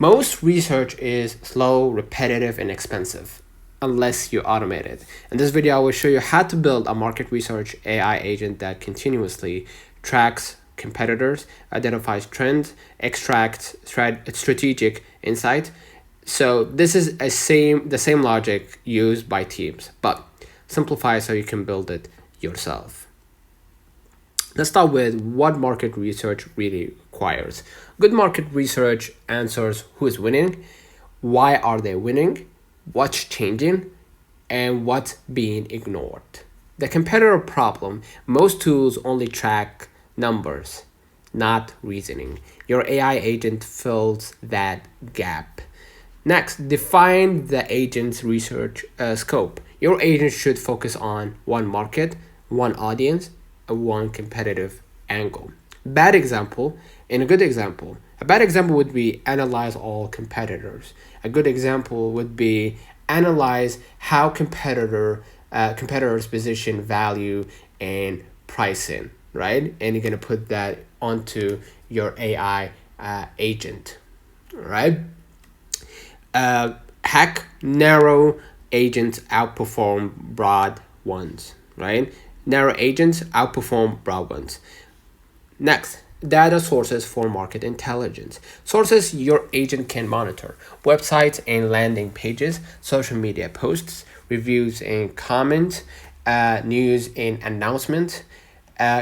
Most research is slow, repetitive, and expensive unless you automate it. In this video, I will show you how to build a market research AI agent that continuously tracks competitors, identifies trends, extracts strategic insight. So this is the same logic used by teams, but simplify so you can build it yourself. Let's start with what market research really requires. Good market research answers who is winning, why are they winning, what's changing, and what's being ignored. The competitor problem: most tools only track numbers, not reasoning. Your AI agent fills that gap. Next, define the agent's research scope. Your agent should focus on one market, one audience, and one competitive angle. Bad example and a good example. A bad example would be analyze all competitors. A good example would be analyze how competitors position value and pricing, right? And you're gonna put that onto your AI agent, right? Hack narrow agents outperform broad ones, right? Narrow agents outperform broad ones. Next, data sources for market intelligence. Sources your agent can monitor: websites and landing pages, social media posts, reviews and comments, news and announcements,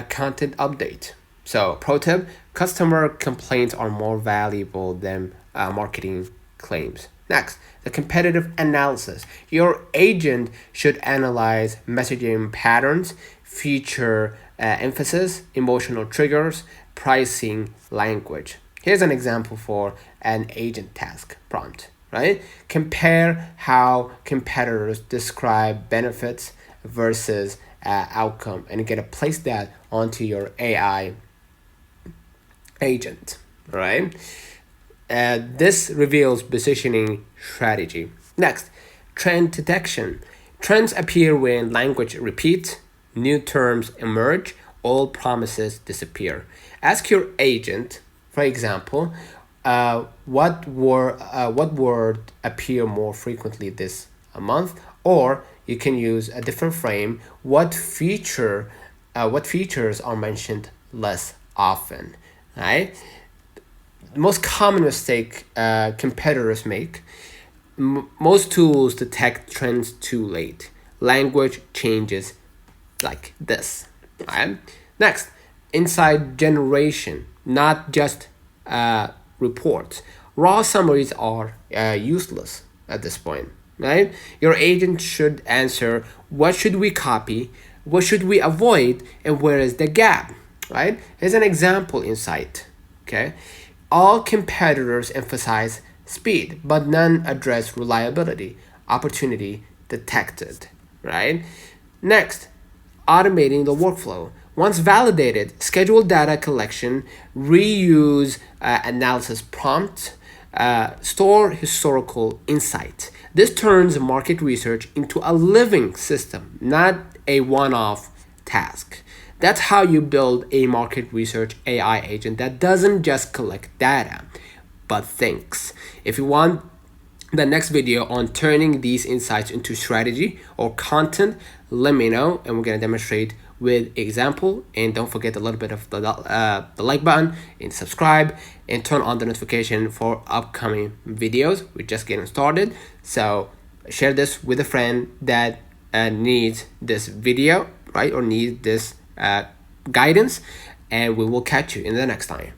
content update. So, pro tip: customer complaints are more valuable than marketing claims. Next, the competitive analysis. Your agent should analyze messaging patterns, feature emphasis, emotional triggers, pricing language. Here's an example for an agent task prompt, right? Compare how competitors describe benefits versus outcome, and you're gonna place that onto your AI agent, right? This reveals positioning strategy. Next, trend detection. Trends appear when language repeats, new terms emerge, old promises disappear. Ask your agent, for example, what word appear more frequently this month, or you can use a different frame. What features are mentioned less often, right? Most common mistake competitors make: most tools detect trends too late. Language changes like this, right? Next, insight generation, not just reports. Raw summaries are useless at this point, right? Your agent should answer: what should we copy, what should we avoid, and where is the gap, right? Here's an example insight, okay? All competitors emphasize speed, but none address reliability. Opportunity detected, right? Next, automating the workflow. Once validated, schedule data collection, reuse analysis prompts, store historical insight. This turns market research into a living system, not a one-off task. That's how you build a market research AI agent that doesn't just collect data, but thinks. If you want the next video on turning these insights into strategy or content, let me know, and we're gonna demonstrate with example. And don't forget a little bit of the like button and subscribe and turn on the notification for upcoming videos. We're just getting started, so share this with a friend that needs this video, right, or needs this guidance, and we will catch you in the next time.